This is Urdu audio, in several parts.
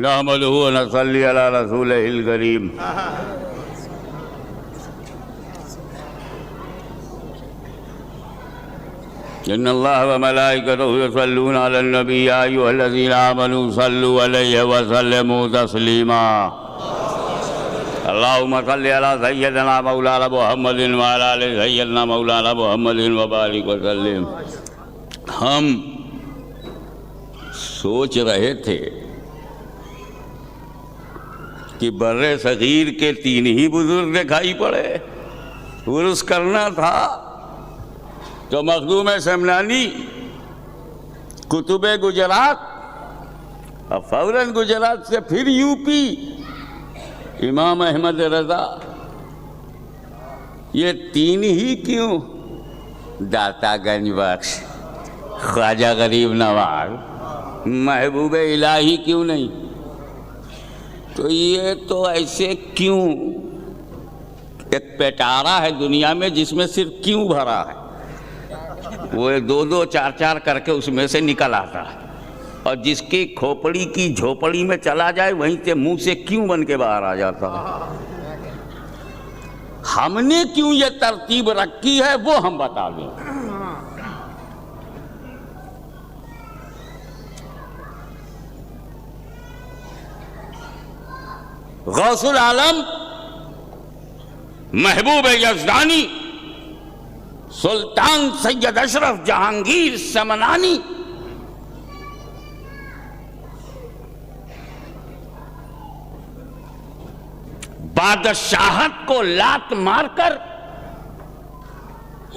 نحمدہ و نصلی علی رسولہ الکریم۔ ان اللہ و ملائکتہ یصلون علی النبی یا ایھا الذین آمنوا صلوا علیہ وسلموا تسلیما۔ اللہم صلی علی سیدنا مولانا محمد وعلی آل سیدنا مولانا محمد وبارک وسلم۔ ہم سوچ رہے تھے کہ بر صغیر کے 3 ہی بزرگ دکھائی پڑے، عرس کرنا تھا تو مخدوم سمنانی قطب گجرات، اور فوراً گجرات سے پھر یو پی امام احمد رضا۔ یہ 3 ہی کیوں؟ داتا گنج بخش، خواجہ غریب نواز، محبوب الہی کیوں نہیں؟ تو یہ تو ایسے کیوں، ایک پیٹارا ہے دنیا میں جس میں صرف کیوں بھرا ہے، وہ 2 4 کر کے اس میں سے نکل آتا ہے، اور جس کی کھوپڑی کی جھوپڑی میں چلا جائے وہیں سے منہ سے کیوں بن کے باہر آ جاتا ہے۔ ہم نے کیوں یہ ترتیب رکھی ہے وہ ہم بتا دیں۔ غوث العالم محبوب یزدانی سلطان سید اشرف جہانگیر سمنانی بادشاہت کو لات مار کر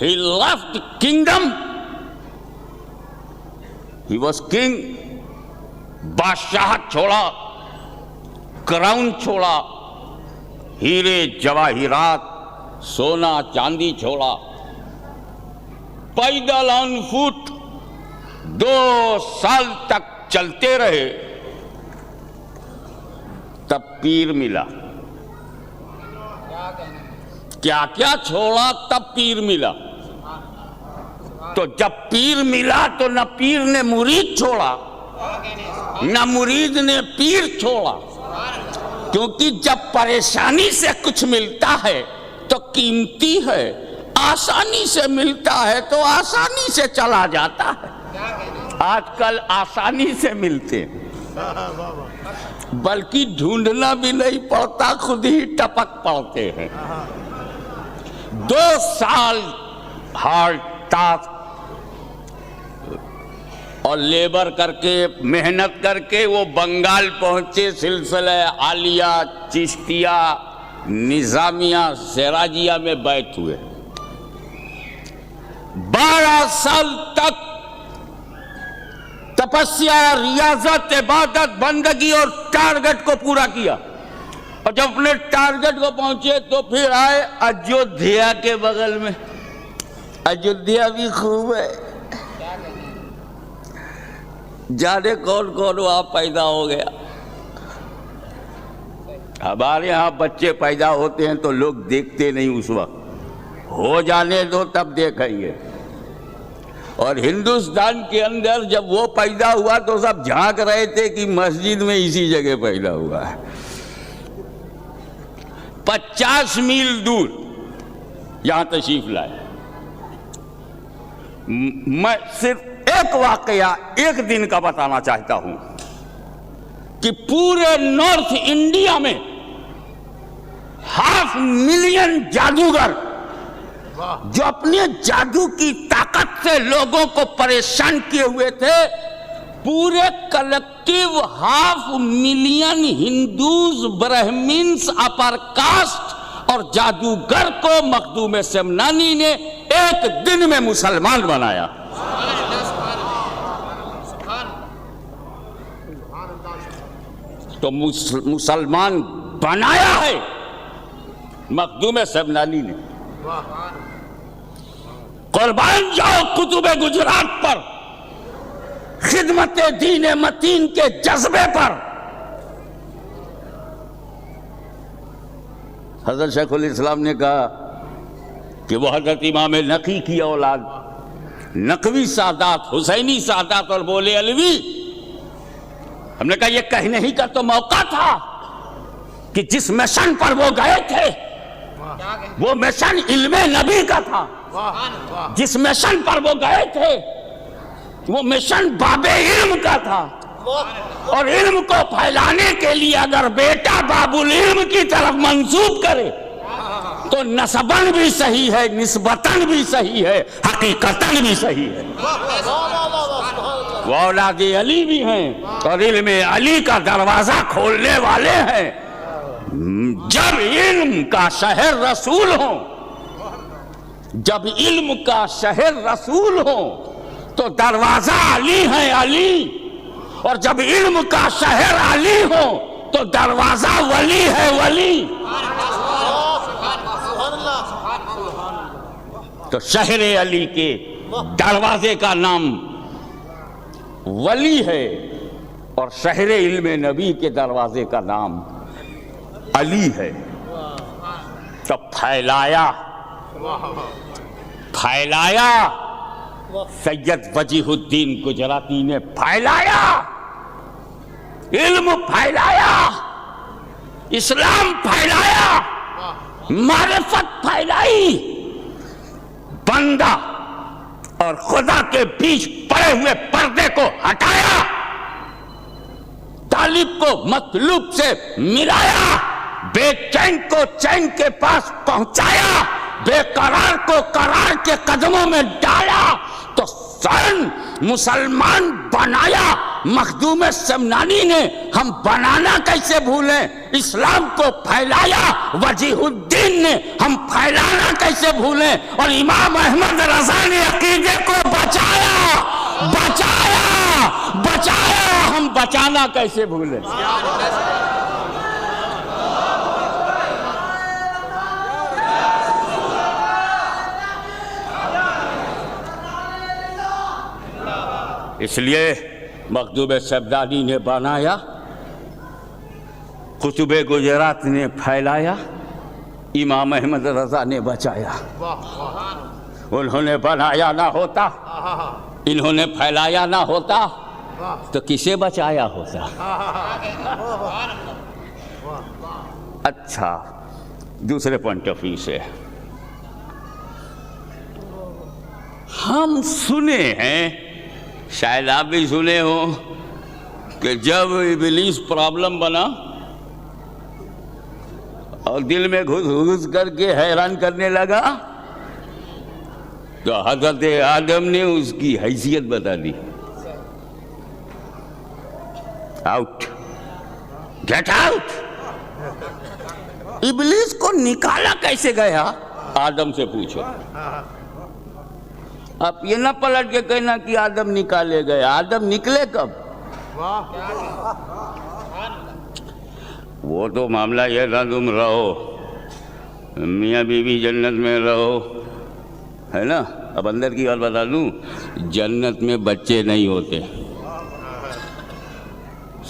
he left kingdom, he was king، بادشاہت چھوڑا، کراؤن چھوڑا، ہیرے جواہرات سونا چاندی چھوڑا، پیدل آن فوٹ 2 سال تک چلتے رہے، تب پیر ملا۔ کیا کیا چھوڑا تب پیر ملا؟ تو جب پیر ملا تو نہ پیر نے مرید چھوڑا نہ مرید نے پیر چھوڑا، کیونکہ جب پریشانی سے کچھ ملتا ہے تو قیمتی ہے، آسانی سے ملتا ہے تو آسانی سے چلا جاتا ہے۔ آج کل آسانی سے ملتے بلکہ ڈھونڈنا بھی نہیں پڑتا، خود ہی ٹپک پڑتے ہیں۔ 2 سال ہارڈ ٹاسک اور لیبر کر کے، محنت کر کے وہ بنگال پہنچے، سلسلہ عالیہ، چشتیہ، نظامیہ، سراجیہ میں بیعت ہوئے۔ 12 سال تک تپسیا، ریاضت، عبادت، بندگی اور ٹارگٹ کو پورا کیا، اور جب اپنے ٹارگٹ کو پہنچے تو پھر آئے ایودھیا کے بغل میں۔ ایودھیا بھی خوب ہے، جانے کون کون وہاں پیدا ہو گیا۔ ہمارے ہاں بچے پیدا ہوتے ہیں تو لوگ دیکھتے نہیں، اس وقت ہو جانے دو تب دیکھیں گے۔ اور ہندوستان کے اندر جب وہ پیدا ہوا تو سب جھانک رہے تھے کہ مسجد میں اسی جگہ پیدا ہوا ہے۔ 50 میل دور یہاں تشریف لائے۔ میں صرف ایک واقعہ 1 دن کا بتانا چاہتا ہوں کہ پورے نارتھ انڈیا میں 500,000 جادوگر جو اپنے جادو کی طاقت سے لوگوں کو پریشان کیے ہوئے تھے، پورے کلیکٹیو 500,000 ہندوز، برہمنز، اپر کاسٹ اور جادوگر کو مخدوم سمنانی نے 1 دن میں مسلمان بنایا۔ تو مسلمان بنایا ہے مخدوم سمنانی نے۔ قربان جاؤ قطب گجرات پر، خدمت دین متین کے جذبے پر۔ حضرت شیخ الاسلام نے کہا کہ وہ حضرت امام نقی کی اولاد، نقوی سادات، حسینی سادات، اور بولے علوی ہم نے کہا یہ کہنے ہی کا تو موقع تھا کہ جس مشن پر وہ گئے تھے وہ مشن علم نبی کا تھا، جس مشن پر وہ گئے تھے وہ مشن باب علم کا تھا، اور علم کو پھیلانے کے لیے اگر بیٹا باب العلم کی طرف منسوب کرے تو نسباً بھی صحیح ہے، نسبتاً بھی صحیح ہے، حقیقتاً بھی صحیح ہے۔ وہ اولاد علی بھی ہیں اور علم علی کا دروازہ کھولنے والے ہیں۔ جب علم کا شہر رسول ہو، جب علم کا شہر رسول ہو تو دروازہ علی ہے، علی، اور جب علم کا شہر علی ہو تو دروازہ ولی ہے، ولی۔ تو شہر علی کے دروازے کا نام ولی ہے اور شہر علم نبی کے دروازے کا نام علی ہے۔ تو پھیلایا سید وجیہ الدین گجراتی نے، پھیلایا علم، پھیلایا اسلام، پھیلایا معرفت، پھیلائی بندہ اور خدا کے بیچ پڑے ہوئے پردے کو ہٹایا، طالب کو مطلوب سے ملایا، بے چین کو چین کے پاس پہنچایا، بے قرار کو قرار کے قدموں میں ڈالا، تو سن مسلمان بنایا۔ مخدوم سمنانی نے ہم بنانا کیسے بھولیں، اسلام کو پھیلایا۔ وجیہ الدین نے ہم پھیلانا کیسے بھولیں، اور امام احمد رضا نے عقیدے کو بچایا، ہم بچانا کیسے بھولیں۔ اس لیے مخدوم سمنانی نے بنایا، قطب گجرات نے پھیلایا، امام احمد رضا نے بچایا۔ انہوں نے بنایا نہ ہوتا، انہوں نے پھیلایا نہ ہوتا تو کسے بچایا ہوتا؟ اچھا، دوسرے پوائنٹ آف ویو سے ہم سنے ہیں، شاید آپ بھی سنے ہو، کہ جب ابلیس پرابلم بنا اور دل میں گھس گھس کر کے حیران کرنے لگا تو حضرت آدم نے اس کی حیثیت بتا دی، آؤٹ، گیٹ آؤٹ۔ ابلیس کو نکالا کیسے گیا؟ آدم سے پوچھو۔ آپ یہ نہ پلٹ کے کہنا کہ آدم نکالے گئے، آدم نکلے کب؟ وہ تو معاملہ یہ تھا، تم رہو میاں بیوی جنت میں رہو، ہے نا۔ اب اندر کی بات بتا دوں، جنت میں بچے نہیں ہوتے،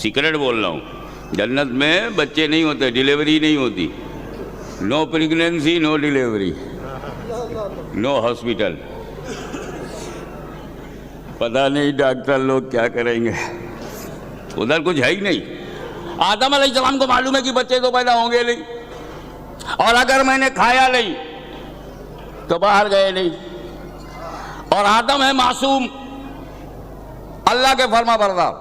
سیکرٹ بول رہا ہوں، جنت میں بچے نہیں ہوتے، ڈیلیوری نہیں ہوتی، نو پریگننسی، نو ڈیلیوری، نو ہاسپٹل۔ پتہ نہیں ڈاکٹر لوگ کیا کریں گے، ادھر کچھ ہے ہی نہیں۔ آدم علیہ السلام کو معلوم ہے کہ بچے تو پیدا ہوں گے نہیں، اور اگر میں نے کھایا نہیں تو باہر گئے نہیں، اور آدم ہے معصوم، اللہ کے فرما بردار،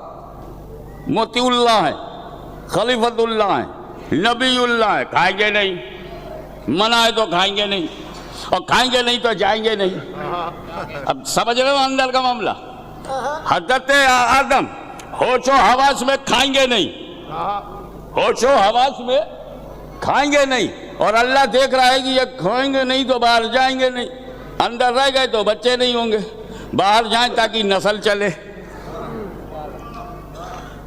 مطیع اللہ ہے، خلیفۃ اللہ ہے، نبی اللہ ہے، کھائیں گے نہیں، منع ہے تو کھائیں گے نہیں، اور کھائیں گے نہیں تو جائیں گے نہیں۔ اب سمجھ رہے ہو اندر کا معاملہ؟ حضرت آدم ہوش و حواس میں کھائیں گے نہیں، ہوش و حواس میں کھائیں گے نہیں، اور اللہ دیکھ رہا ہے کہ یہ کھائیں گے نہیں تو باہر جائیں گے نہیں، اندر رہ گئے تو بچے نہیں ہوں گے، باہر جائیں تاکہ نسل چلے،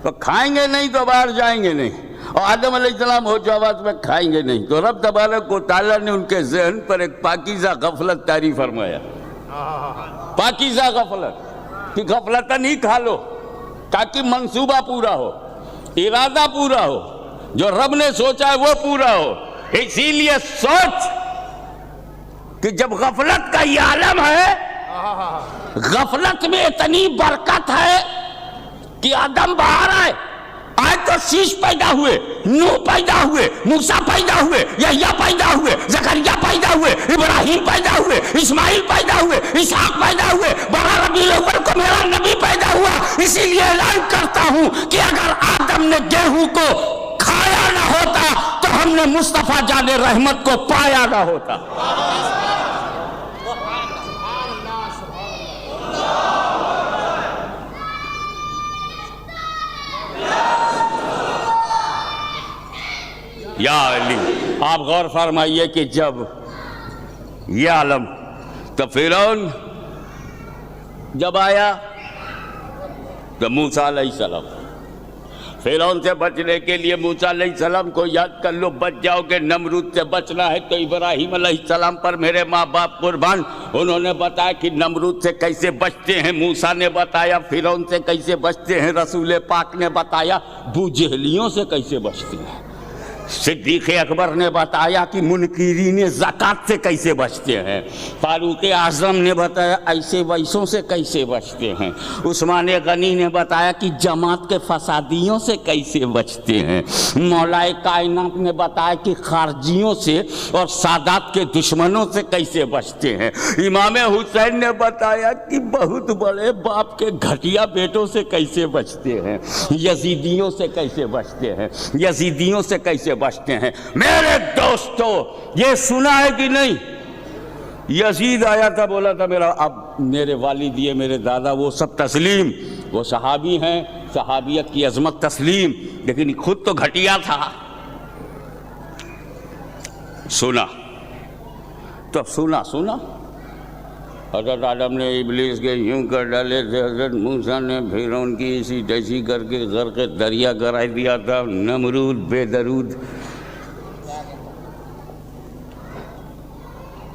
تو کھائیں گے نہیں تو باہر جائیں گے نہیں، اور آدم علیہ السلام ہوش و حواس میں کھائیں گے نہیں، تو رب تبارک و تعالیٰ نے ان کے ذہن پر ایک پاکیزہ غفلت طاری فرمایا، پاکیزہ غفلت، کہ غفلتاً ہی کھا لو تاکہ منصوبہ پورا ہو، ارادہ پورا ہو، جو رب نے سوچا ہے وہ پورا ہو۔ اسی لیے سوچ کہ جب غفلت کا یہ عالم ہے، غفلت میں اتنی برکت ہے کہ آدم باہر آئے آج تو شیش پیدا ہوئے، نوح پیدا ہوئے، موسیٰ پیدا ہوئے، یحییٰ پیدا ہوئے، زکریا پیدا ہوئے، ابراہیم پیدا ہوئے، اسماعیل پیدا ہوئے، اسحاق پیدا ہوئے، 12 ربیع الاول کو میرا نبی پیدا ہوا۔ اسی لیے اعلان کرتا ہوں کہ اگر آدم نے گیہوں کو کھایا نہ ہوتا تو ہم نے مصطفیٰ جان رحمت کو پایا نہ ہوتا۔ یا علی، آپ غور فرمائیے کہ جب یہ عالم تو فرعون جب آیا تو موسیٰ علیہ السلام، فرعون سے بچنے کے لیے موسیٰ علیہ السلام کو یاد کر لو، بچ جاؤ گے۔ نمرود سے بچنا ہے تو ابراہیم علیہ السلام پر میرے ماں باپ قربان، انہوں نے بتایا کہ نمرود سے کیسے بچتے ہیں، موسیٰ نے بتایا فرعون سے کیسے بچتے ہیں، رسول پاک نے بتایا بوجہلیوں سے کیسے بچتے ہیں، صدیق اکبر نے بتایا کہ منکرین زکوٰۃ سے کیسے بچتے ہیں، فاروق اعظم نے بتایا ایسے ویسوں سے کیسے بچتے ہیں، عثمان غنی نے بتایا کہ جماعت کے فسادیوں سے کیسے بچتے ہیں، مولا کائنات نے بتایا کہ خارجیوں سے اور سادات کے دشمنوں سے کیسے بچتے ہیں، امام حسین نے بتایا کہ بہت بڑے باپ کے گھٹیا بیٹوں سے کیسے بچتے ہیں، یزیدیوں سے کیسے بچتے ہیں، یزیدیوں سے کیسے بچتے ہیں۔ میرے دوستو یہ سنا ہے کہ نہیں؟ یزید آیا تھا، بولا تھا میرا اب میرے والد یہ میرے دادا وہ سب تسلیم، وہ صحابی ہیں، صحابیت کی عظمت تسلیم، لیکن خود تو گھٹیا تھا۔ سنا تو سنا حضرت آدم نے ابلیس کے یوں کر ڈالے تھے، حضرت موسیٰ نے فرعون کی اسی تیسی کر کے غرق دریا کرا دیا تھا، نمرود بے درود۔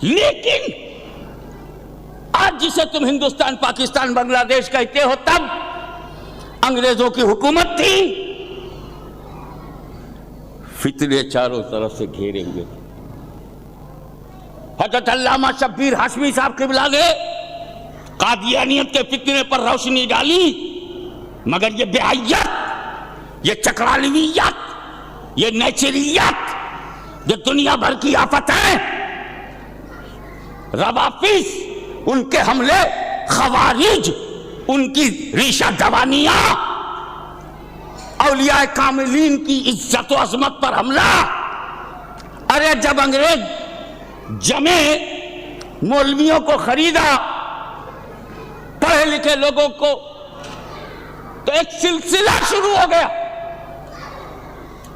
لیکن آج جسے تم ہندوستان، پاکستان، بنگلہ دیش کہتے ہو، تب انگریزوں کی حکومت تھی، فتنے چاروں طرف سے گھیرے ہوئے تھے۔ حضرت علامہ شبیر ہاشمی صاحب قبلہ نے قادیانیت کے فتنے پر روشنی ڈالی، مگر یہ بیعیت، یہ چکرالویت، یہ نیچریت، یہ دنیا بھر کی آفت ہے، روافظ، ان کے حملے، خوارج، ان کی ریشہ دوانیاں، اولیاء کاملین کی عزت و عظمت پر حملہ۔ ارے جب انگریز جمے مولویوں کو خریدا، پڑھے لکھے لوگوں کو، تو ایک سلسلہ شروع ہو گیا۔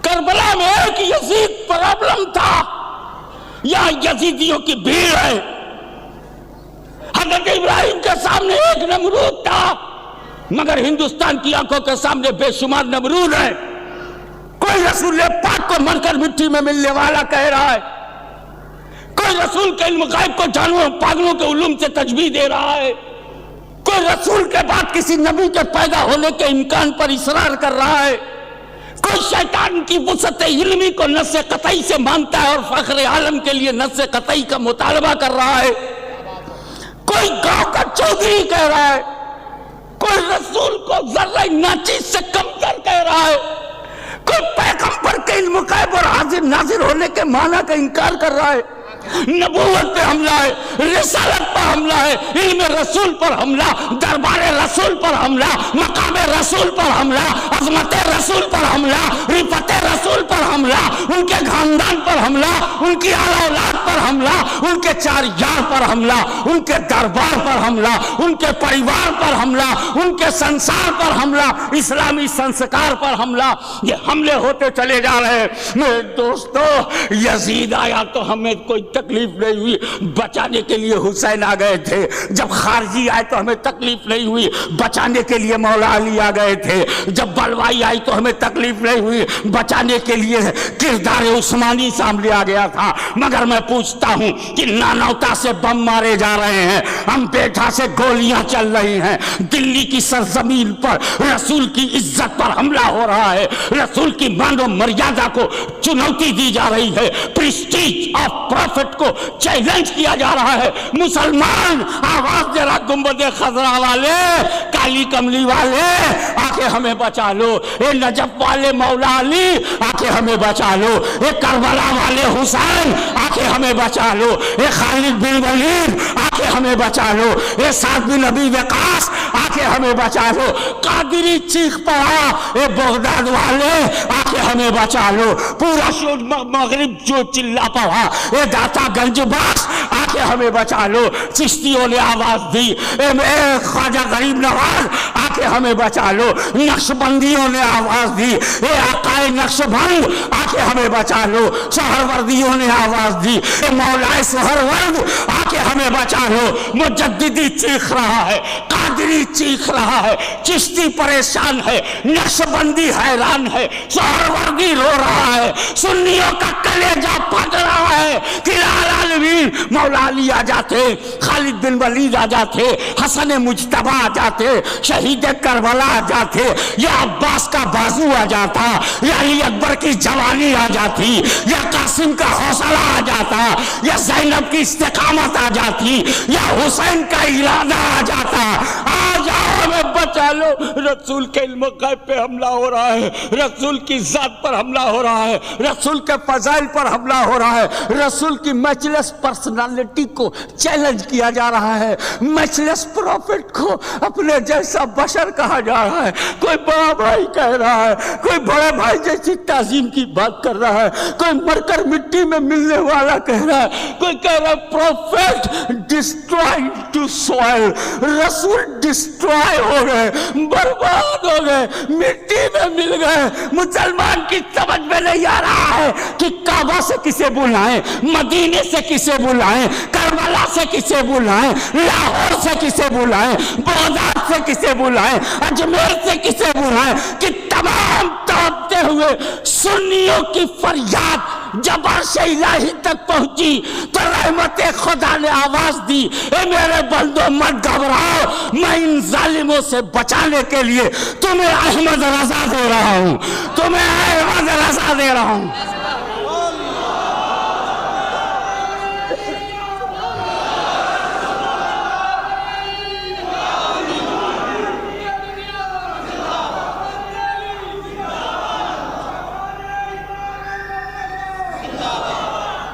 کربلا میں ایک یزید پرابلم تھا، یہاں یزیدیوں کی بھیڑ ہے۔ حضرت ابراہیم کے سامنے ایک نمرود تھا، مگر ہندوستان کی آنکھوں کے سامنے بے شمار نمرود ہیں۔ کوئی رسول پاک کو مر کر مٹی میں ملنے والا کہہ رہا ہے، کوئی رسول کے علم غیب کو جانوروں پاگلوں کے علوم سے تجبیہ دے رہا ہے، کوئی رسول کے بعد کسی نبی کے پیدا ہونے کے امکان پر اصرار کر رہا ہے، کوئی شیطان کی وسعت علمی کو نص قطعی سے مانتا ہے اور فخر عالم کے لیے نص قطعی کا مطالبہ کر رہا ہے، کوئی گاؤں کا چودھری کہہ رہا ہے، کوئی رسول کو ذرہ ناچیز سے کمتر کہہ رہا ہے، کوئی پیغمبر کے علم غیب اور حاضر ناظر ہونے کے معنی کا انکار کر رہا ہے۔ نبوت پہ حملہ ہے، رسالت پر حملہ ہے، علم رسول پر حملہ، دربار رسول پر حملہ، مقام رسول پر حملہ، عظمت رسول پر حملہ، رفعت رسول پر حملہ، ان کے خاندان پر حملہ، ان کی اعلی اولاد پر حملہ، ان کے چار یار پر حملہ، ان کے دربار پر حملہ، ان کے پریوار پر حملہ، ان کے سنسار پر حملہ، اسلامی سنسکار پر حملہ۔ یہ حملے ہوتے چلے جا رہے ہیں۔ میرے دوستو یزید آیا تو ہمیں کوئی تکلیف نہیں ہوئی، بچانے کے لیے حسین آ گئے تھے۔ جب خارجی آئے تو ہمیں تکلیف نہیں ہوئی، بچانے کے لیے مولا علی آ گئے تھے۔ جب بلوائی آئی تو ہمیں تکلیف نہیں ہوئی، بچانے کے لیے کردار عثمانی سامنے آ گیا تھا۔ مگر میں پوچھ پوچھتا ہوں کہ نانوتا سے بم مارے جا رہے ہیں، امپیٹھا سے گولیاں چل رہی ہیں، دلی کی سرزمین پر رسول کی عزت پر حملہ ہو رہا ہے، رسول کی مان و مریادہ کو چنوتی دی جا رہی ہے، پریسٹیج آف پروفٹ کو چیلنج کیا جا رہا ہے۔ مسلمان آواز دے رہا، گنبد خضرا والے، کالی کملی والے، آکے ہمیں بچا لو، اے نجف والے مولا علی آکے ہمیں بچا لو، اے کربلا والے حسین آکے ہمیں بچا لو، اے خالد بن ولید آکے ہمیں بچا لو، اے سعد بن ابی وقاص آکے ہمیں بچا لو، قادری چیخ پڑا، اے بغداد والے آکے ہمیں بچا لو، پورا مغرب جو چلا پڑا، اے داتا گنج باس آکے ہمیں بچا لو، چشتیوں نے آواز دی، اے خواجہ غریب نواز آکے ہمیں بچا لو، نقش بندیوں نے آواز دی، اے آقائے نقش بند آکے ہمیں بچا لو، سہروردیوں نے آواز دی، اے مولا سہرورد آکے ہمیں بچا لو۔ مجددی چیخ رہا ہے، قادری چیخ رہا ہے، چشتی پریشان ہے، نقش بندی حیران ہے، سہروردی رو رہا ہے، سنیوں کا کلیجہ پھٹ رہا ہے کہ العالمین مولا علی آ جاتے، خالد بن ولید آ جاتے، حسن مجتبیٰ آ جاتے، شہید کربلا آ جاتے، یا عباس کا بازو آ جاتا، یا علی اکبر کی جوانی آ جاتی، یا قاسم کا حوصلہ آ جاتا، یا زینب کی استقامت آ جاتی، یا حسین کا ارادہ آ جاتا۔ آ جاؤ ہمیں بچا لو، رسول کے علم غیب پہ حملہ ہو رہا ہے، رسول کی ذات پر حملہ ہو رہا ہے، رسول کے فضائل پر حملہ ہو رہا ہے، رسول کی میچلیس پرسنالٹی کو چیلنج کیا جا رہا ہے، میچلیس پروفٹ کو اپنے جیسا بشر کہا جا رہا ہے، کوئی بڑا بھائی کہہ رہا ہے، کوئی بڑے بھائی جیسی تعظیم کی بات کر رہا ہے، کوئی مر کر مٹی میں ملنے والا کہہ رہا ہے، کوئی کہہ رہا ہے پروفٹ ڈسٹرائڈ ٹو سوائل، رسول ڈسٹرائے ہو گئے، برباد ہو گئے، مٹی میں مل گئے۔ مسلمان کی سمجھ میں نہیں آ رہا ہے کہ کعبہ سے کسے بلائیں، مدینے سے کسے بلائیں، کربلا سے کسے بلائیں، لاہور سے کسے بلائیں، بغداد سے کسے بلائیں، اجمیر سے کسے بلائیں، کہ تمام تڑپتے ہوئے سنیوں کی فریاد جب عرش الہی تک پہنچی تو رحمت خدا نے آواز دی، اے میرے بندو مت گھبراؤ، میں ان ظالموں سے بچانے کے لیے تمہیں احمد رضا دے رہا ہوں، تمہیں احمد رضا دے رہا ہوں۔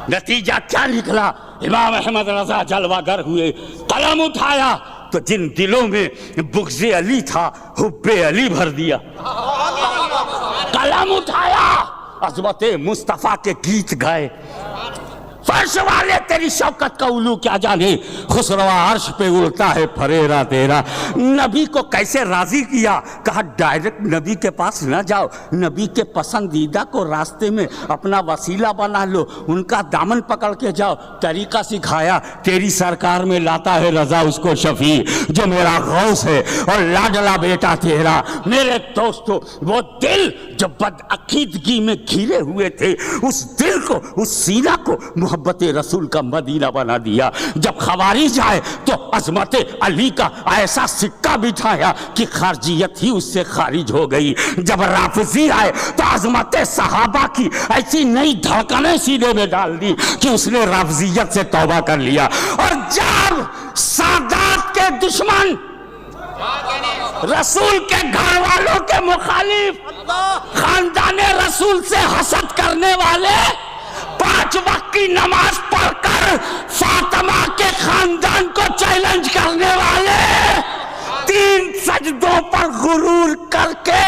نتیجہ کیا نکلا؟ امام احمد رضا جلوہ گر ہوئے، قلم اٹھایا تو جن دلوں میں بغض علی تھا حب علی بھر دیا، قلم اٹھایا عظمت مصطفیٰ کے گیت گائے، فرش والے تیری شوکت کا علو کیا جانے، خسروا عرش پہ اڑتا ہے پھریرا تیرا۔ نبی کو کیسے راضی کیا؟ کہا ڈائریکٹ نبی کے پاس نہ جاؤ، نبی کے پسندیدہ کو راستے میں اپنا وسیلہ بنا لو، ان کا دامن پکڑ کے جاؤ، طریقہ سکھایا، تیری سرکار میں لاتا ہے رضا اس کو شفیع جو میرا غوث ہے اور لاڈلا بیٹا تیرا۔ میرے دوستو، وہ دل جو بدعقیدگی میں گھرے ہوئے تھے، اس دل کو، اس سینہ کو محبت رسول کا مدینہ بنا دیا۔ جب خوارج آئے تو عظمت علی کا ایسا سکہ بٹھایا کہ خارجیت ہی اس سے خارج ہو گئی۔ جب رافضی آئے تو عظمت صحابہ کی ایسی نئی دھڑکنیں سینے میں ڈال دی کہ اس نے رافضیت سے توبہ کر لیا۔ اور جب سادات کے دشمن، رسول کے گھر والوں کے مخالف، خاندان رسول سے حسد کرنے والے، 5 وقت کی نماز پڑھ کر فاطمہ کے خاندان کو چیلنج کرنے والے، 3 سجدوں پر غرور کر کے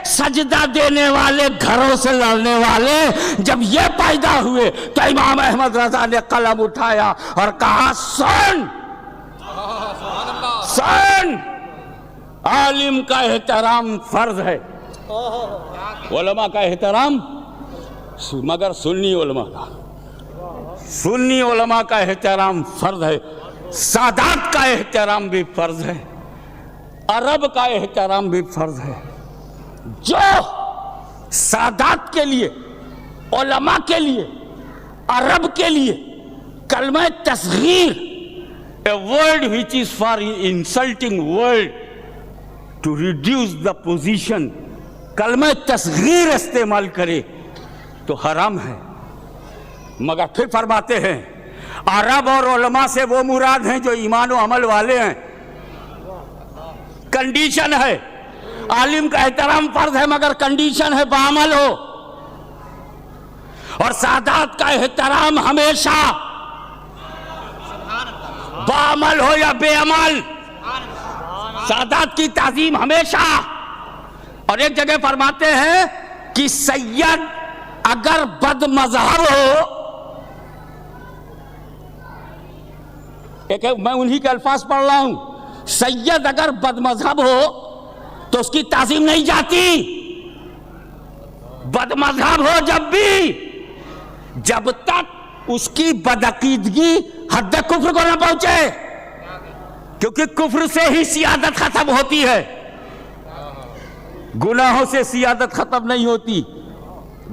سجدہ دینے والے، گھروں سے لڑنے والے، جب یہ پیدا ہوئے تو امام احمد رضا نے قلم اٹھایا اور کہا سن سن، عالم کا احترام فرض ہے، علماء کا احترام، مگر سنی علماء کا احترام فرض ہے، سادات کا احترام بھی فرض ہے، عرب کا احترام بھی فرض ہے۔ جو سادات کے لیے، علماء کے لیے، عرب کے لیے کلمہ تصغیر، a word which is for insulting word to reduce the position، کلمہ تصغیر استعمال کرے تو حرام ہے۔ مگر پھر فرماتے ہیں عرب اور علماء سے وہ مراد ہیں جو ایمان و عمل والے ہیں۔ کنڈیشن ہے، عالم کا احترام فرض ہے مگر کنڈیشن ہے بعمل ہو، اور سادات کا احترام ہمیشہ بعمل ہو یا بے عمل، سادات کی تعظیم ہمیشہ۔ اور ایک جگہ فرماتے ہیں کہ سید اگر بد مذہب ہو، میں انہی کے الفاظ پڑھ رہا ہوں، سید اگر بد مذہب ہو تو اس کی تعظیم نہیں جاتی۔ بد مذہب ہو جب تک اس کی بدعقیدگی حد کفر کو نہ پہنچے، کیونکہ کفر سے ہی سیادت ختم ہوتی ہے، گناہوں سے سیادت ختم نہیں ہوتی،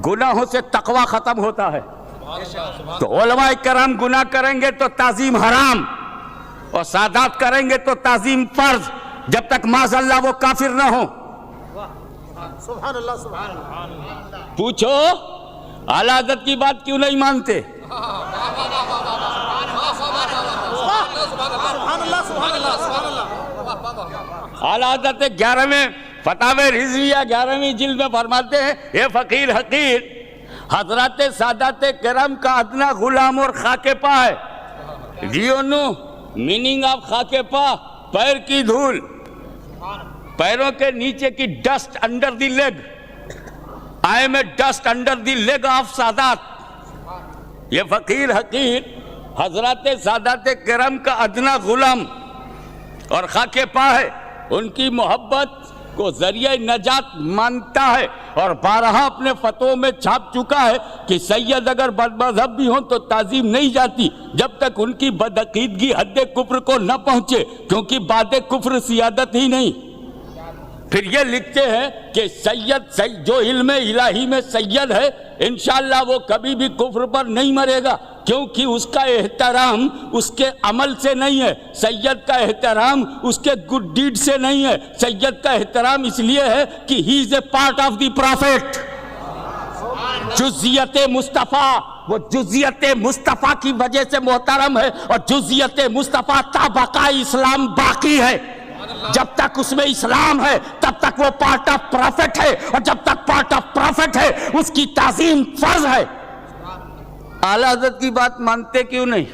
گناہوں سے تقوی ختم ہوتا ہے۔ تو علماء کرام گناہ کریں گے تو تعظیم حرام، اور سادات کریں گے تو تعظیم فرض، جب تک معاذ اللہ وہ کافر نہ ہو۔ سبحان اللہ سبحان اللہ۔ پوچھو اعلی حضرت کی بات کیوں نہیں مانتے؟ اعلی حضرت 11ویں فتاوی رضویہ 11ویں جلد میں فرماتے ہیں اے فقیر حقیر، حضرات سادات کرام کا ادنا غلام اور خاک پا ہے۔ ڈیو نو میننگ آف خاک پا؟ پیر کی دھول، پیروں کے نیچے کی dust under the leg, I am a dust under the leg of سادات۔ یہ فقیر حقیر حضرات سادات کرام کا ادنا غلام اور خاک پا ہے، ان کی محبت کو ذریعہ نجات مانتا ہے، اور بارہا اپنے فتووں میں چھاپ چکا ہے کہ سید اگر بد مذہب بھی ہوں تو تعظیم نہیں جاتی جب تک ان کی بدعقیدگی حد کفر کو نہ پہنچے، کیونکہ بعد کفر سیادت ہی نہیں۔ پھر یہ لکھتے ہیں کہ سید جو علم الہی میں سید ہے انشاءاللہ وہ کبھی بھی کفر پر نہیں مرے گا، کیونکہ اس کا احترام اس کے عمل سے نہیں ہے، سید کا احترام اس کے گڈ ڈیڈ سے نہیں ہے، سید کا احترام اس لیے ہے کہ he is a part of the prophet. جزیت مصطفیٰ، وہ جزیت مصطفیٰ کی وجہ سے محترم ہے، اور جزیت مصطفیٰ تا بقا اسلام باقی ہے۔ جب تک اس میں اسلام ہے تب تک وہ پارٹ آف پروفیٹ ہے، اور جب تک پارٹ آف پروفیٹ ہے اس کی تعظیم فرض ہے۔ اعلیٰ حضرت کی بات مانتے کیوں نہیں؟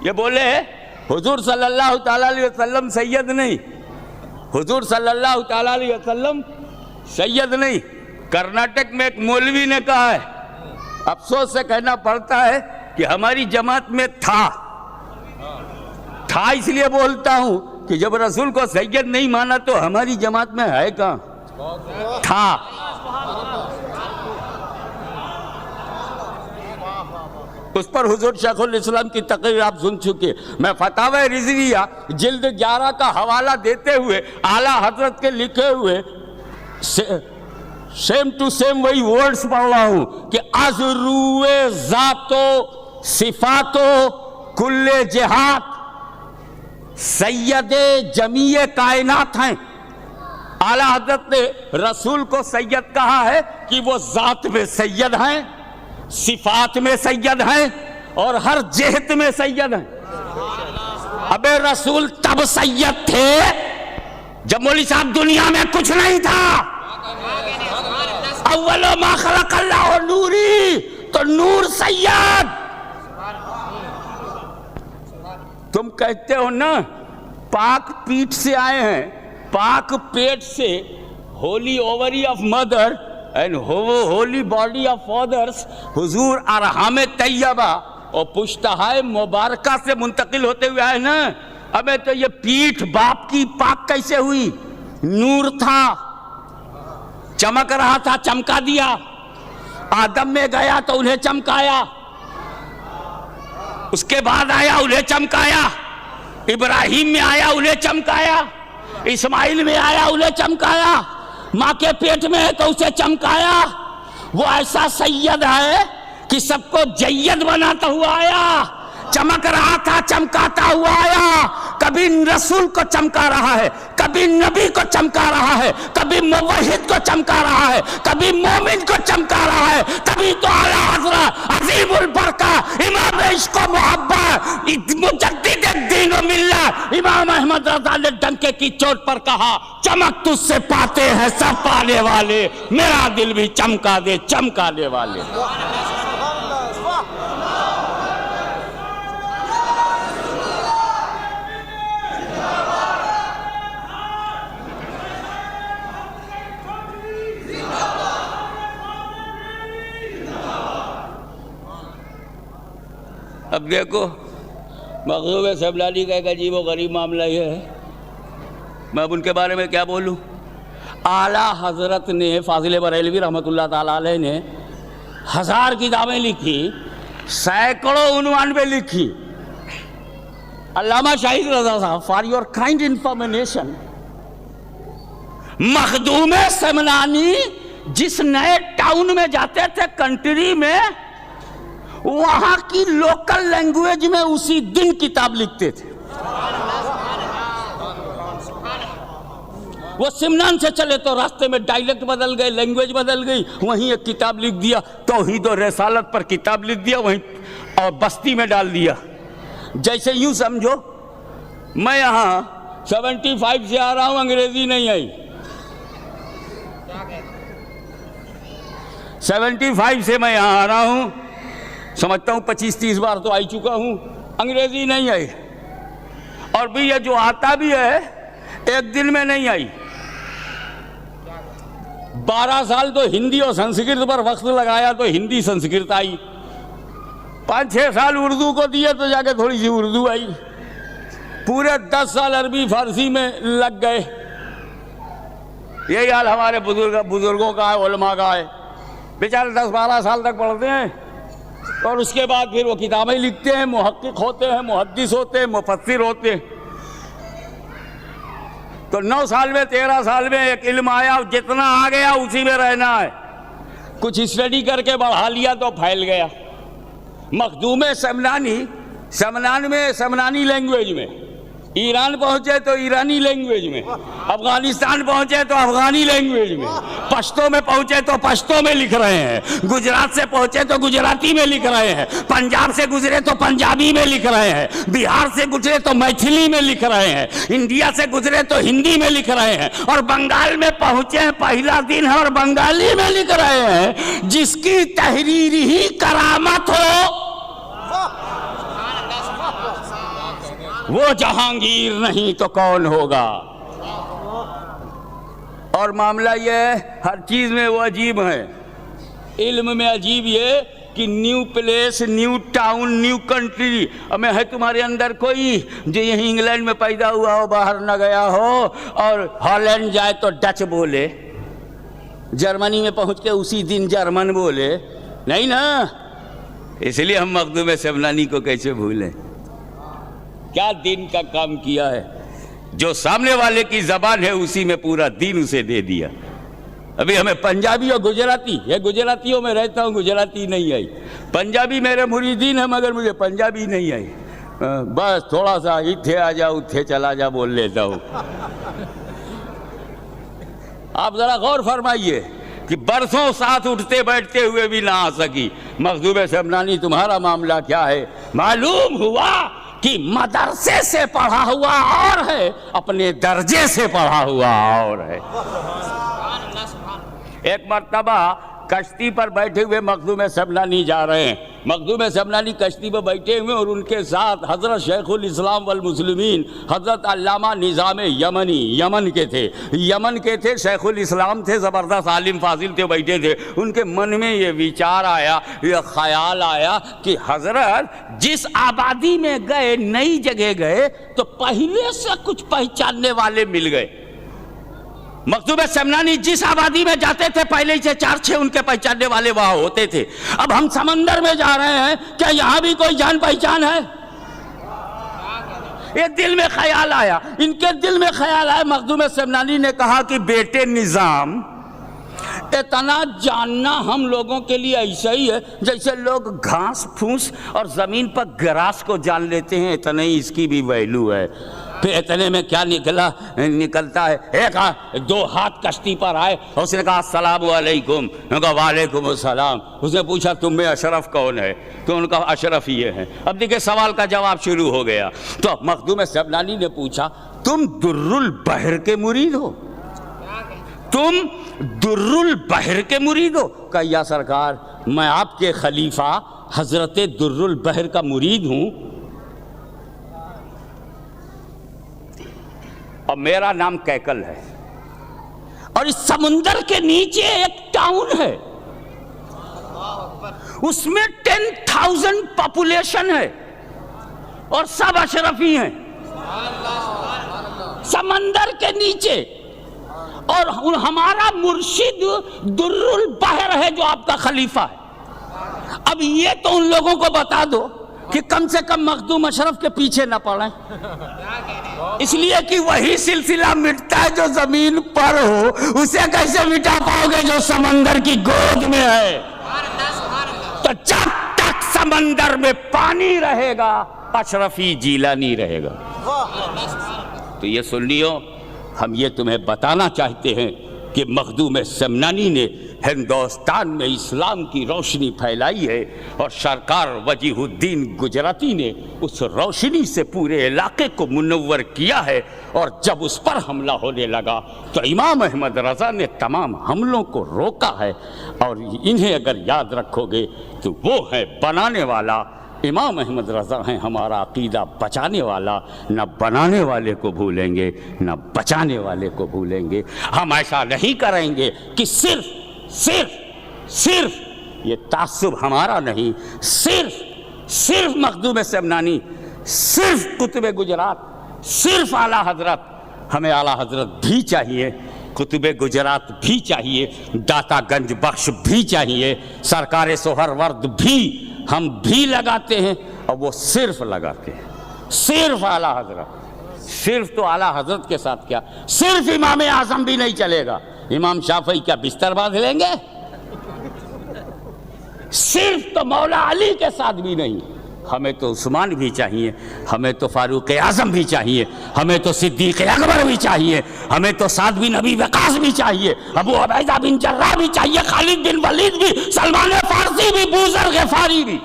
یہ بولے حضور صلی اللہ تعالیٰ علیہ وسلم سید نہیں، حضور صلی اللہ تعالیٰ علیہ وسلم سید نہیں۔ کرناٹک میں ایک مولوی نے کہا ہے، افسوس سے کہنا پڑتا ہے کہ ہماری جماعت میں تھا اس لیے بولتا ہوں کہ جب رسول کو سید نہیں مانا تو ہماری جماعت میں ہے کہاں تھا۔ اس پر حضور شیخ الاسلام کی تقریر آپ سن چکے۔ میں فتاوی رضویہ جلد 11 کا حوالہ دیتے ہوئے اعلیٰ حضرت کے لکھے ہوئے سیم ٹو سیم وہی ورڈز پڑھ رہا ہوں کہ از روئے ذاتو صفاتو کل جہات سید جمیع کائنات ہیں۔ اعلیٰ حضرت نے رسول کو سید کہا ہے کہ وہ ذات میں سید ہیں، صفات میں سید ہیں، اور ہر جہت میں سید ہیں۔ ابے رسول تب سید تھے جب مولوی صاحب دنیا میں کچھ نہیں تھا۔ اول ما خلق اللہ نوری، تو نور سید۔ تم کہتے ہو نا پاک پیٹ سے آئے ہیں، پاک پیٹ سے holy ovary of mother and holy body of fathers, حضور ارحام طیبہ اور پشتہائے مبارکہ سے منتقل ہوتے ہوئے آئے نا۔ ابے تو یہ پیٹھ باپ کی پاک کیسے ہوئی؟ نور تھا، چمک رہا تھا، چمکا دیا۔ آدم میں گیا تو انہیں چمکایا، اس کے بعد آیا انہیں چمکایا، ابراہیم میں آیا انہیں چمکایا، اسماعیل میں آیا انہیں چمکایا، ماں کے پیٹ میں ہے تو اسے چمکایا، وہ ایسا سید ہے کہ سب کو جید بناتا ہوا آیا، چمک رہا تھا چمکاتا ہوا آیا، کبھی رسول کو چمکا رہا ہے، کبھی نبی کو چمکا رہا ہے، کبھی موحد کو چمکا رہا ہے، کبھی مومن کو چمکا رہا ہے، کبھی تو اعلیٰ حضرت عظیم البرکہ امام عشق و محبت مجدد الدین و ملت امام احمد رضا نے ڈنکے کی چوٹ پر کہا چمک تجھ سے پاتے ہیں سب پانے والے، میرا دل بھی چمکا دے چمکانے والے۔ اب دیکھو مغزوب سبلانی کا ایک عجیب و غریب معاملہ یہ ہے، میں اب ان کے بارے میں کیا بولوں۔ اعلیٰ حضرت نے فاضل بریلوی رحمۃ اللہ تعالیٰ علیہ نے 1000 کتابیں لکھی، سینکڑوں عنوان پہ لکھی۔ علامہ شاہد رضا صاحب فار یور کائنڈ انفارمیشن، مخدوم سمنانی جس نئے ٹاؤن میں جاتے تھے کنٹری میں، وہاں کی لوکل لینگویج میں اسی دن کتاب لکھتے تھے۔ وہ سمنان سے چلے تو راستے میں ڈائلیکٹ بدل گئے، لینگویج بدل گئی، وہیں ایک کتاب لکھ دیا، توحید و رسالت پر کتاب لکھ دیا وہیں، اور بستی میں ڈال دیا۔ جیسے یوں سمجھو میں یہاں 75 سے آ رہا ہوں، انگریزی نہیں آئی، 75 سے میں یہاں آ رہا ہوں، سمجھتا ہوں 25-30 بار تو آئی چکا ہوں، انگریزی نہیں آئی، اور بھی یہ جو آتا بھی ہے ایک دن میں نہیں آئی۔ 12 سال تو ہندی اور سنسکرت پر وقت لگایا تو ہندی سنسکرت آئی، 5-6 سال اردو کو دیے تو جا کے تھوڑی سی اردو آئی، پورے 10 سال عربی فارسی میں لگ گئے۔ یہی حال ہمارے بزرگوں کا ہے، علماء کا ہے، بیچارے 10-12 سال تک پڑھتے ہیں اور اس کے بعد پھر وہ کتابیں لکھتے ہیں، محقق ہوتے ہیں، محدث ہوتے ہیں، مفسر ہوتے ہیں۔ تو 9 سال میں 13 سال میں ایک علم آیا، جتنا آ گیا اسی میں رہنا ہے، کچھ اسٹڈی کر کے بڑھا لیا تو پھیل گیا۔ مخدوم سمنان میں سمنانی لینگویج میں، ایران پہنچے تو ایرانی لینگویج میں، افغانستان پہنچے تو افغانی لینگویج میں، پشتو میں پہنچے تو پشتو میں لکھ رہے ہیں، گجرات سے پہنچے تو گجراتی میں لکھ رہے ہیں، پنجاب سے گزرے تو پنجابی میں لکھ رہے ہیں، بہار سے گزرے تو میتھلی میں لکھ رہے ہیں، انڈیا سے گزرے تو ہندی میں لکھ رہے ہیں، اور بنگال میں پہنچے ہیں پہلا دن ہے اور بنگالی میں لکھ رہے ہیں۔ جس کی تحریر ہی کرامت ہو وہ جہانگیر نہیں تو کون ہوگا۔ اور معاملہ یہ ہے ہر چیز میں وہ عجیب ہے، علم میں عجیب یہ کہ new place, new town, new country, ہمیں ہے تمہارے اندر کوئی جو یہیں انگلینڈ میں پیدا ہوا ہو، باہر نہ گیا ہو، اور ہالینڈ جائے تو ڈچ بولے، جرمنی میں پہنچ کے اسی دن جرمن بولے؟ نہیں نا، اس لیے ہم مخدوم سمنانی کو کیسے بھولیں؟ کیا دین کا کام کیا ہے، جو سامنے والے کی زبان ہے اسی میں پورا دین اسے دے دیا۔ ابھی ہمیں پنجابی اور گجراتی، یہ گجراتیوں میں رہتا ہوں، گجراتی نہیں آئی، پنجابی میرے مریدین ہیں مگر مجھے پنجابی نہیں آئی، بس تھوڑا سا اتھے آ جا اتھے چلا جا بول لیتا ہوں۔ آپ ذرا غور فرمائیے کہ برسوں ساتھ اٹھتے بیٹھتے ہوئے بھی نہ آ سکی۔ مخدوم سمنانی تمہارا معاملہ کیا ہے؟ معلوم ہوا کہ مدرسے سے پڑھا ہوا اور ہے، اپنے درجے سے پڑھا ہوا اور ہے۔ ایک مرتبہ کشتی پر بیٹھے ہوئے مخدوم سمنانی جا رہے ہیں، مخدوم سمنانی کشتی پر بیٹھے ہوئے اور ان کے ساتھ حضرت شیخ الاسلام والمسلمین حضرت علامہ نظام یمنی، یمن کے تھے، شیخ الاسلام تھے، زبردست عالم فاضل تھے، بیٹھے تھے۔ ان کے من میں یہ وچار آیا، یہ خیال آیا کہ حضرت جس آبادی میں گئے، نئی جگہ گئے تو پہلے سے کچھ پہچاننے والے مل گئے۔ مخدوم سمنانی جس آبادی میں جاتے تھے پہلے سے 4-6 ان کے پہچاننے والے وہاں ہوتے تھے۔ اب ہم سمندر میں جا رہے ہیں، کیا یہاں بھی کوئی جان پہچان ہے؟ یہ دل میں خیال آیا، ان کے دل میں خیال آیا۔ مخدوم سمنانی نے کہا کہ بیٹے نظام، اتنا جاننا ہم لوگوں کے لیے ایسا ہی ہے جیسے لوگ گھاس پھوس اور زمین پر گراس کو جان لیتے ہیں، اتنا ہی اس کی بھی ویلو ہے۔ پھر اتنے میں کیا نکلتا ہے، ایک دو ہاتھ کشتی پر آئے، اس نے کہا السلام علیکم، انہوں نے کہا وعلیکم السلام۔ اس نے پوچھا تم میں اشرف کون ہے؟ تو انہوں نے کہا اشرف یہ ہے۔ اب دیکھیں سوال کا جواب شروع ہو گیا۔ تو مخدوم سمنانی نے پوچھا تم در البحر کے مرید ہو؟ تم در البحر کے مرید ہو؟ کہا یا سرکار میں آپ کے خلیفہ حضرت در البحر کا مرید ہوں، اور میرا نام کیکل ہے، اور اس سمندر کے نیچے ایک ٹاؤن ہے، اس میں 10,000 پاپولیشن ہے اور سب اشرفی ہیں سمندر کے نیچے، اور ہمارا مرشد در البحر ہے جو آپ کا خلیفہ ہے۔ اب یہ تو ان لوگوں کو بتا دو کہ کم سے کم مخدوم اشرف کے پیچھے نہ پڑیں، اس لیے کہ وہی سلسلہ مٹتا ہے جو زمین پر ہو، اسے کیسے مٹا پاؤ گے جو سمندر کی گود میں ہے؟ تو جب تک سمندر میں پانی رہے گا اشرفی جیلانی رہے گا۔ تو یہ سن لیو، ہم یہ تمہیں بتانا چاہتے ہیں کہ مخدوم سمنانی نے ہندوستان میں اسلام کی روشنی پھیلائی ہے، اور سرکار وجیہ الدین گجراتی نے اس روشنی سے پورے علاقے کو منور کیا ہے، اور جب اس پر حملہ ہونے لگا تو امام احمد رضا نے تمام حملوں کو روکا ہے، اور انہیں اگر یاد رکھو گے تو وہ ہے بنانے والا۔ امام احمد رضا ہیں ہمارا عقیدہ بچانے والا، نہ بنانے والے کو بھولیں گے نہ بچانے والے کو بھولیں گے۔ ہم ایسا نہیں کریں گے کہ صرف یہ تعصب ہمارا نہیں، صرف مخدوم سمنانی، صرف قطب گجرات، صرف اعلیٰ حضرت۔ ہمیں اعلیٰ حضرت بھی چاہیے، قطب گجرات بھی چاہیے، داتا گنج بخش بھی چاہیے، سرکار سہرورد بھی ہم بھی لگاتے ہیں، اور وہ صرف لگاتے ہیں، صرف اعلیٰ حضرت۔ صرف تو اعلیٰ حضرت کے ساتھ کیا، صرف امام اعظم بھی نہیں چلے گا۔ امام شافعی کیا بستر باندھ لیں گے؟ صرف تو مولا علی کے ساتھ بھی نہیں، ہمیں تو عثمان بھی چاہیے، ہمیں تو فاروق اعظم بھی چاہیے، ہمیں تو صدیق اکبر بھی چاہیے، ہمیں تو سعد بن ابی وقاص بھی چاہیے، ابو عبیدہ بن جراح بھی چاہیے، خالد بن ولید بھی، سلمان فارسی بھی، بوذر غفاری بھی۔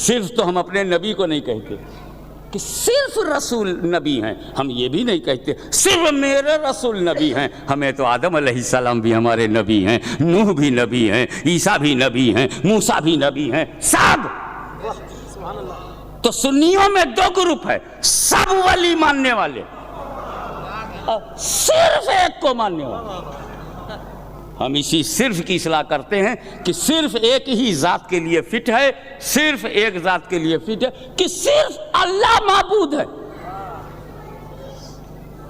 صرف تو ہم اپنے نبی کو نہیں کہتے کہ صرف رسول نبی ہیں، ہم یہ بھی نہیں کہتے صرف میرے رسول نبی ہیں، ہمیں تو آدم علیہ السلام بھی ہمارے نبی ہیں، نوح بھی نبی ہیں، عیسیٰ بھی نبی ہیں، موسیٰ بھی نبی ہیں، سب۔ تو سنیوں میں دو گروپ ہے، سب ولی ماننے والے اور صرف ایک کو ماننے والے۔ ہم اسی صرف کی اصلاح کرتے ہیں کہ صرف ایک ہی ذات کے لیے فٹ ہے، صرف ایک ذات کے لیے فٹ ہے کہ صرف اللہ معبود ہے۔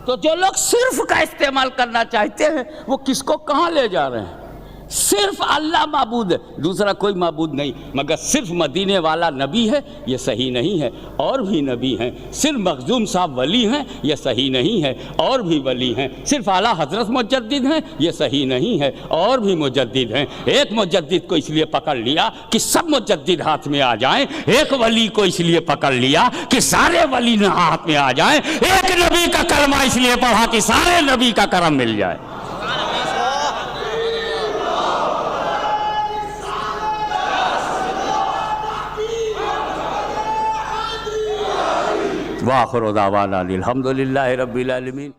تو جو لوگ صرف کا استعمال کرنا چاہتے ہیں وہ کس کو کہاں لے جا رہے ہیں؟ صرف اللہ معبود ہے، دوسرا کوئی معبود نہیں، مگر صرف مدینے والا نبی ہے، یہ صحیح نہیں ہے، اور بھی نبی ہیں۔ صرف مخزوم صاحب ولی ہیں، یہ صحیح نہیں ہے، اور بھی ولی ہیں۔ صرف اعلیٰ حضرت مجدد ہیں، یہ صحیح نہیں ہے، اور بھی مجدد ہیں۔ ایک مجدد کو اس لیے پکڑ لیا کہ سب مجدد ہاتھ میں آ جائیں، ایک ولی کو اس لیے پکڑ لیا کہ سارے ولی ہاتھ میں آ جائیں، ایک نبی کا کلمہ اس لیے پڑھا کہ سارے نبی کا کرم مل جائے۔ وآخر دعوانا الحمدللہ رب العالمین۔